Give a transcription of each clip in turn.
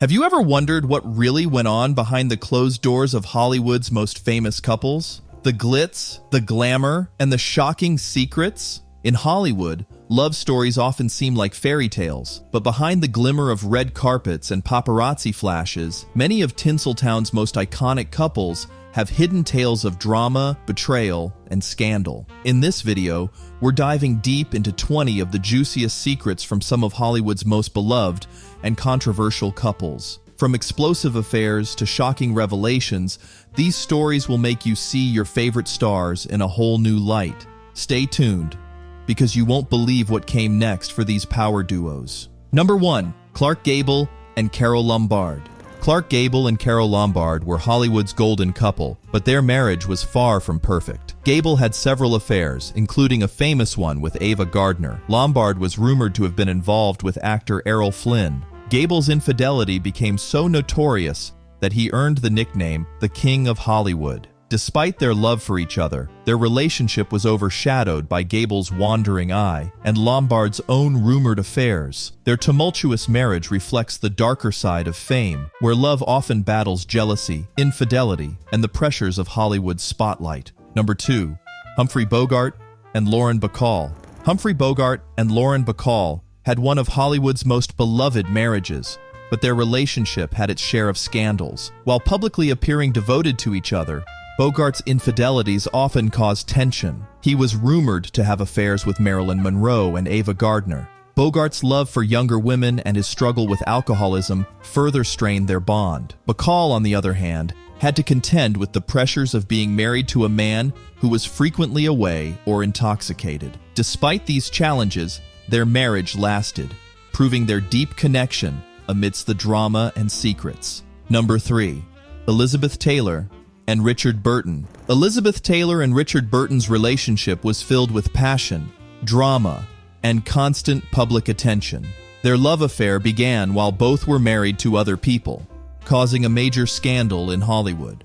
Have you ever wondered what really went on behind the closed doors of Hollywood's most famous couples? The glitz, the glamour, and the shocking secrets? In Hollywood, love stories often seem like fairy tales, but behind the glimmer of red carpets and paparazzi flashes, many of Tinseltown's most iconic couples have hidden tales of drama, betrayal, and scandal. In this video, we're diving deep into 20 of the juiciest secrets from some of Hollywood's most beloved and controversial couples. From explosive affairs to shocking revelations, these stories will make you see your favorite stars in a whole new light. Stay tuned, because you won't believe what came next for these power duos. Number 1. Clark Gable and Carole Lombard. Clark Gable and Carole Lombard were Hollywood's golden couple, but their marriage was far from perfect. Gable had several affairs, including a famous one with Ava Gardner. Lombard was rumored to have been involved with actor Errol Flynn. Gable's infidelity became so notorious that he earned the nickname the King of Hollywood. Despite their love for each other, their relationship was overshadowed by Gable's wandering eye and Lombard's own rumored affairs. Their tumultuous marriage reflects the darker side of fame, where love often battles jealousy, infidelity, and the pressures of Hollywood's spotlight. Number 2. Humphrey Bogart and Lauren Bacall. Humphrey Bogart and Lauren Bacall had one of Hollywood's most beloved marriages, but their relationship had its share of scandals. While publicly appearing devoted to each other, Bogart's infidelities often caused tension. He was rumored to have affairs with Marilyn Monroe and Ava Gardner. Bogart's love for younger women and his struggle with alcoholism further strained their bond. Bacall, on the other hand, had to contend with the pressures of being married to a man who was frequently away or intoxicated. Despite these challenges, their marriage lasted, proving their deep connection amidst the drama and secrets. Number 3. Elizabeth Taylor and Richard Burton. Elizabeth Taylor and Richard Burton's relationship was filled with passion, drama, and constant public attention. Their love affair began while both were married to other people, causing a major scandal in Hollywood.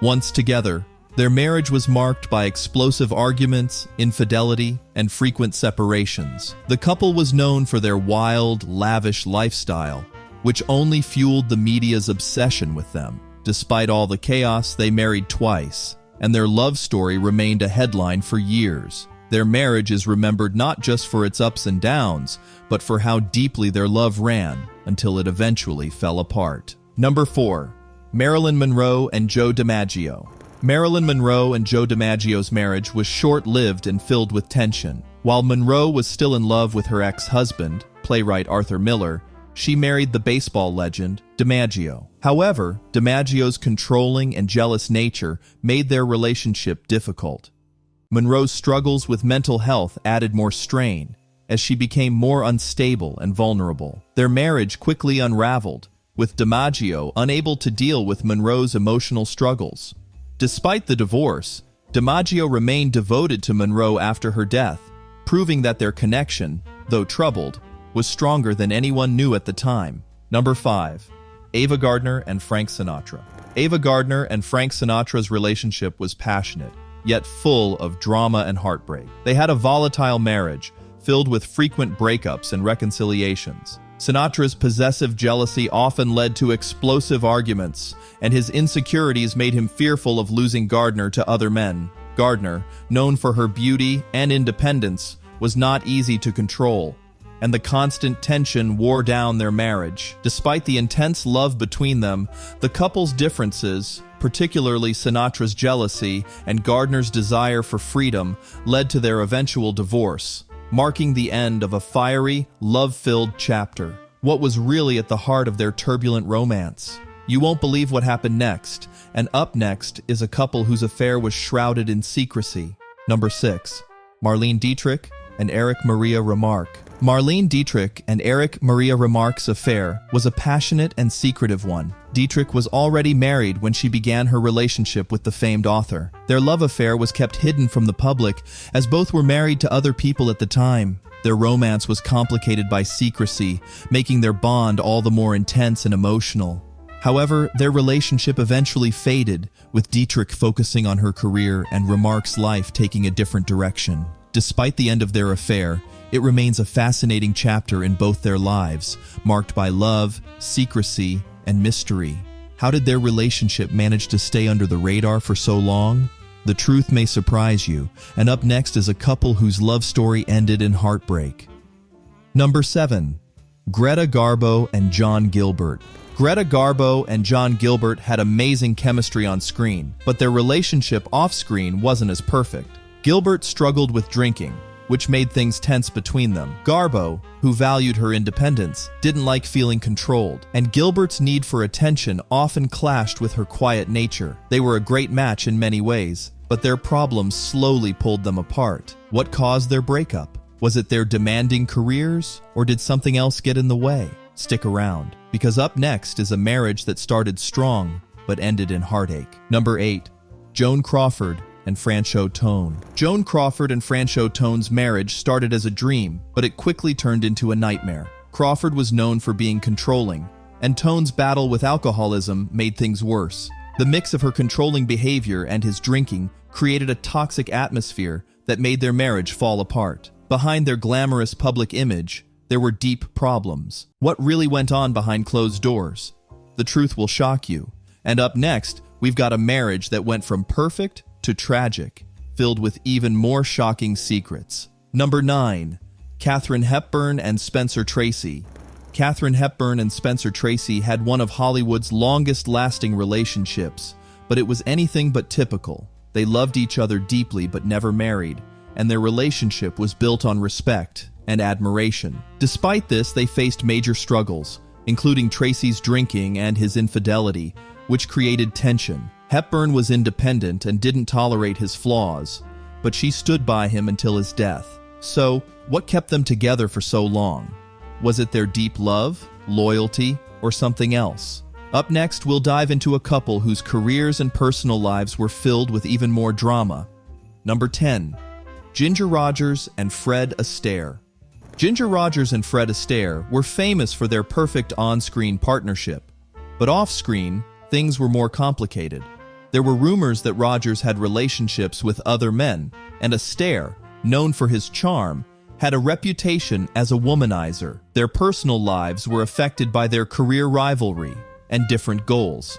Once together, their marriage was marked by explosive arguments, infidelity, and frequent separations. The couple was known for their wild, lavish lifestyle, which only fueled the media's obsession with them. Despite all the chaos, they married twice, and their love story remained a headline for years. Their marriage is remembered not just for its ups and downs, but for how deeply their love ran until it eventually fell apart. Number 4. Marilyn Monroe and Joe DiMaggio. Marilyn Monroe and Joe DiMaggio's marriage was short-lived and filled with tension. While Monroe was still in love with her ex-husband, playwright Arthur Miller, she married the baseball legend DiMaggio. However, DiMaggio's controlling and jealous nature made their relationship difficult. Monroe's struggles with mental health added more strain, as she became more unstable and vulnerable. Their marriage quickly unraveled, with DiMaggio unable to deal with Monroe's emotional struggles. Despite the divorce, DiMaggio remained devoted to Monroe after her death, proving that their connection, though troubled, was stronger than anyone knew at the time. Number 5. Ava Gardner and Frank Sinatra. Ava Gardner and Frank Sinatra's relationship was passionate, yet full of drama and heartbreak. They had a volatile marriage, filled with frequent breakups and reconciliations. Sinatra's possessive jealousy often led to explosive arguments, and his insecurities made him fearful of losing Gardner to other men. Gardner, known for her beauty and independence, was not easy to control, and the constant tension wore down their marriage. Despite the intense love between them, the couple's differences, particularly Sinatra's jealousy and Gardner's desire for freedom, led to their eventual divorce, marking the end of a fiery, love-filled chapter. What was really at the heart of their turbulent romance? You won't believe what happened next, and up next is a couple whose affair was shrouded in secrecy. Number 6. Marlene Dietrich and Eric Maria Remarque. Marlene Dietrich and Eric Maria Remarque's affair was a passionate and secretive one. Dietrich was already married when she began her relationship with the famed author. Their love affair was kept hidden from the public, as both were married to other people at the time. Their romance was complicated by secrecy, making their bond all the more intense and emotional. However, their relationship eventually faded, with Dietrich focusing on her career and Remarque's life taking a different direction. Despite the end of their affair, it remains a fascinating chapter in both their lives, marked by love, secrecy, and mystery. How did their relationship manage to stay under the radar for so long? The truth may surprise you, and up next is a couple whose love story ended in heartbreak. Number 7. Greta Garbo and John Gilbert. Greta Garbo and John Gilbert had amazing chemistry on screen, but their relationship off-screen wasn't as perfect. Gilbert struggled with drinking, which made things tense between them. Garbo, who valued her independence, didn't like feeling controlled, and Gilbert's need for attention often clashed with her quiet nature. They were a great match in many ways, but their problems slowly pulled them apart. What caused their breakup? Was it their demanding careers, or did something else get in the way? Stick around, because up next is a marriage that started strong, but ended in heartache. Number 8. Joan Crawford and Franchot Tone. Joan Crawford and Franchot Tone's marriage started as a dream, but it quickly turned into a nightmare. Crawford was known for being controlling, and Tone's battle with alcoholism made things worse. The mix of her controlling behavior and his drinking created a toxic atmosphere that made their marriage fall apart. Behind their glamorous public image, there were deep problems. What really went on behind closed doors? The truth will shock you. And up next, we've got a marriage that went from perfect to tragic, filled with even more shocking secrets. Number 9. Katharine Hepburn and Spencer Tracy. Katharine Hepburn and Spencer Tracy had one of Hollywood's longest-lasting relationships, but it was anything but typical. They loved each other deeply but never married, and their relationship was built on respect and admiration. Despite this, they faced major struggles, including Tracy's drinking and his infidelity, which created tension. Hepburn was independent and didn't tolerate his flaws, but she stood by him until his death. So, what kept them together for so long? Was it their deep love, loyalty, or something else? Up next, we'll dive into a couple whose careers and personal lives were filled with even more drama. Number 10. Ginger Rogers and Fred Astaire. Ginger Rogers and Fred Astaire were famous for their perfect on-screen partnership, but off-screen, things were more complicated. There were rumors that Rogers had relationships with other men, and Astaire, known for his charm, had a reputation as a womanizer. Their personal lives were affected by their career rivalry and different goals.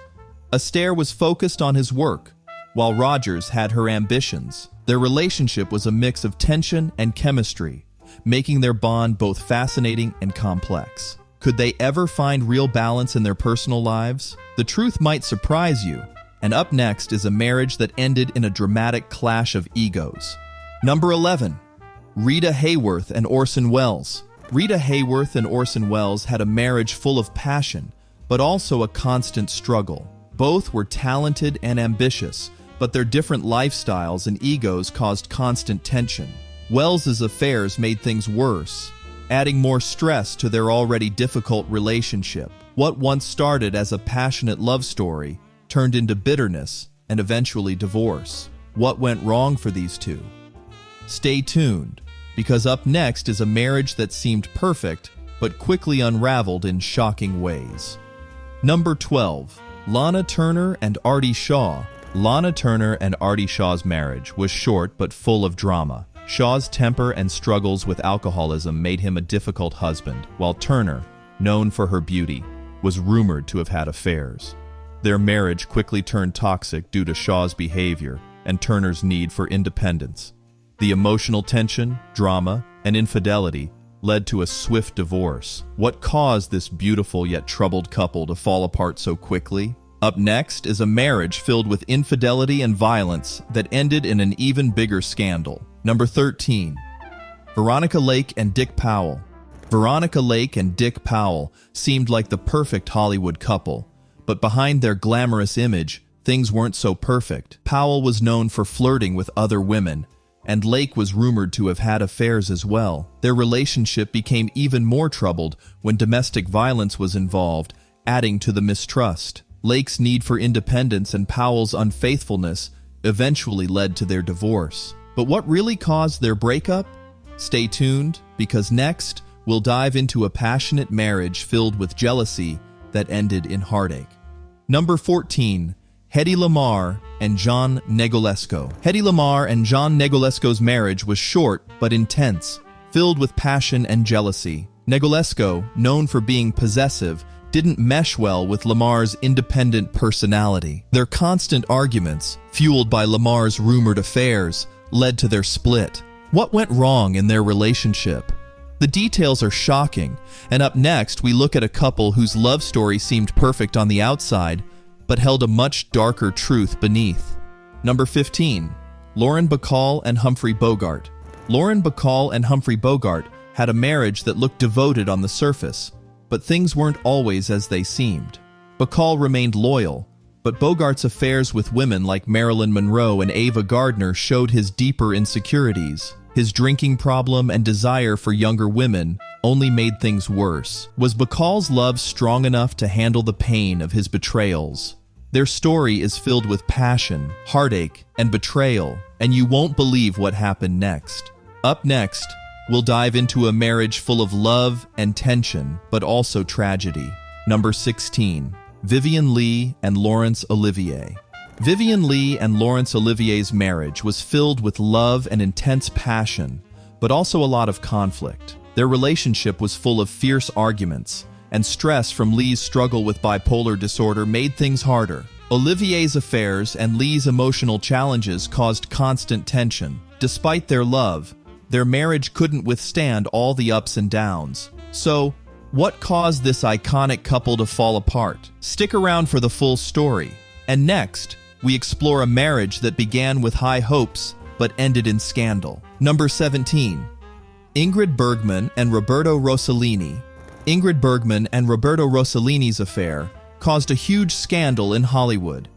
Astaire was focused on his work, while Rogers had her ambitions. Their relationship was a mix of tension and chemistry, making their bond both fascinating and complex. Could they ever find real balance in their personal lives? The truth might surprise you, and up next is a marriage that ended in a dramatic clash of egos. Number 11. Rita Hayworth and Orson Welles. Rita Hayworth and Orson Welles had a marriage full of passion, but also a constant struggle. Both were talented and ambitious, but their different lifestyles and egos caused constant tension. Welles's affairs made things worse, adding more stress to their already difficult relationship. What once started as a passionate love story turned into bitterness and eventually divorce. What went wrong for these two? Stay tuned, because up next is a marriage that seemed perfect, but quickly unraveled in shocking ways. Number 12. Lana Turner and Artie Shaw. Lana Turner and Artie Shaw's marriage was short but full of drama. Shaw's temper and struggles with alcoholism made him a difficult husband, while Turner, known for her beauty, was rumored to have had affairs. Their marriage quickly turned toxic due to Shaw's behavior and Turner's need for independence. The emotional tension, drama, and infidelity led to a swift divorce. What caused this beautiful yet troubled couple to fall apart so quickly? Up next is a marriage filled with infidelity and violence that ended in an even bigger scandal. Number 13. Veronica Lake and Dick Powell. Veronica Lake and Dick Powell seemed like the perfect Hollywood couple, but behind their glamorous image, things weren't so perfect. Powell was known for flirting with other women, and Lake was rumored to have had affairs as well. Their relationship became even more troubled when domestic violence was involved, adding to the mistrust. Lake's need for independence and Powell's unfaithfulness eventually led to their divorce. But what really caused their breakup? Stay tuned, because next, we'll dive into a passionate marriage filled with jealousy that ended in heartache. Number 14. Hedy Lamarr and John Negolesco. Hedy Lamarr and John Negolesco's marriage was short but intense, filled with passion and jealousy. Negolesco, known for being possessive, didn't mesh well with Lamar's independent personality. Their constant arguments, fueled by Lamar's rumored affairs, led to their split. What went wrong in their relationship? The details are shocking, and up next we look at a couple whose love story seemed perfect on the outside, but held a much darker truth beneath. Number 15. Lauren Bacall and Humphrey Bogart. Lauren Bacall and Humphrey Bogart had a marriage that looked devoted on the surface, but things weren't always as they seemed. Bacall remained loyal, but Bogart's affairs with women like Marilyn Monroe and Ava Gardner showed his deeper insecurities. His drinking problem and desire for younger women only made things worse. Was Bacall's love strong enough to handle the pain of his betrayals? Their story is filled with passion, heartache, and betrayal, and you won't believe what happened next. Up next, we'll dive into a marriage full of love and tension, but also tragedy. Number 16. Vivien Leigh and Laurence Olivier. Vivien Leigh and Laurence Olivier's marriage was filled with love and intense passion, but also a lot of conflict. Their relationship was full of fierce arguments, and stress from Leigh's struggle with bipolar disorder made things harder. Olivier's affairs and Leigh's emotional challenges caused constant tension. Despite their love, their marriage couldn't withstand all the ups and downs. So, what caused this iconic couple to fall apart? Stick around for the full story. And next, we explore a marriage that began with high hopes but ended in scandal. Number 17. Ingrid Bergman and Roberto Rossellini. Ingrid Bergman and Roberto Rossellini's affair caused a huge scandal in Hollywood.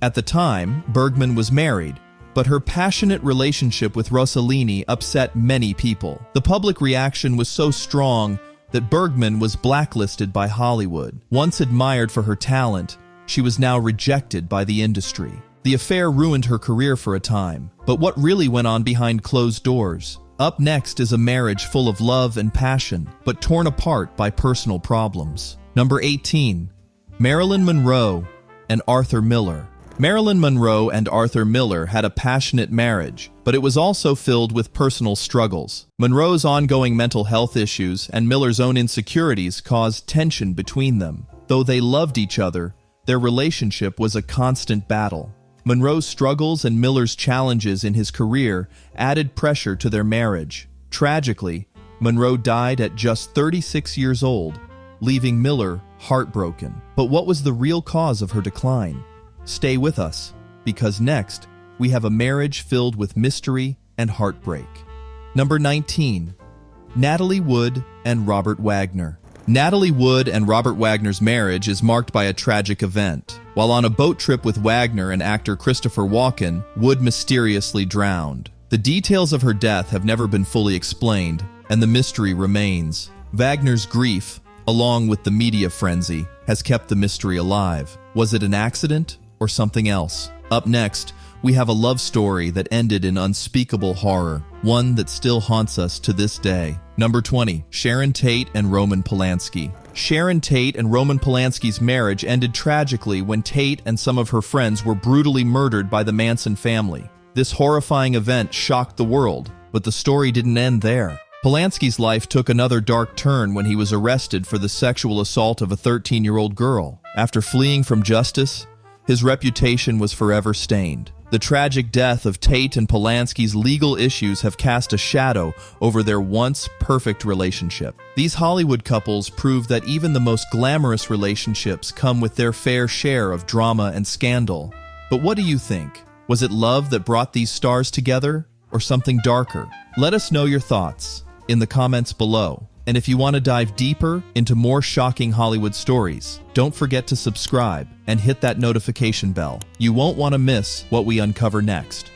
At the time, Bergman was married, but her passionate relationship with Rossellini upset many people. The public reaction was so strong that Bergman was blacklisted by Hollywood. Once admired for her talent, she was now rejected by the industry. The affair ruined her career for a time, but what really went on behind closed doors? Up next is a marriage full of love and passion, but torn apart by personal problems. Number 18. Marilyn Monroe and Arthur Miller. Marilyn Monroe and Arthur Miller had a passionate marriage, but it was also filled with personal struggles. Monroe's ongoing mental health issues and Miller's own insecurities caused tension between them. Though they loved each other, their relationship was a constant battle. Monroe's struggles and Miller's challenges in his career added pressure to their marriage. Tragically, Monroe died at just 36 years old, leaving Miller heartbroken. But what was the real cause of her decline? Stay with us, because next, we have a marriage filled with mystery and heartbreak. Number 19. Natalie Wood and Robert Wagner. Natalie Wood and Robert Wagner's marriage is marked by a tragic event. While on a boat trip with Wagner and actor Christopher Walken, Wood mysteriously drowned. The details of her death have never been fully explained, and the mystery remains. Wagner's grief, along with the media frenzy, has kept the mystery alive. Was it an accident or something else? Up next, we have a love story that ended in unspeakable horror, one that still haunts us to this day. Number 20. Sharon Tate and Roman Polanski. Sharon Tate and Roman Polanski's marriage ended tragically when Tate and some of her friends were brutally murdered by the Manson family. This horrifying event shocked the world, but the story didn't end there. Polanski's life took another dark turn when he was arrested for the sexual assault of a 13-year-old girl. After fleeing from justice, his reputation was forever stained. The tragic death of Tate and Polanski's legal issues have cast a shadow over their once perfect relationship. These Hollywood couples prove that even the most glamorous relationships come with their fair share of drama and scandal. But what do you think? Was it love that brought these stars together, or something darker? Let us know your thoughts in the comments below. And if you want to dive deeper into more shocking Hollywood stories, don't forget to subscribe and hit that notification bell. You won't want to miss what we uncover next.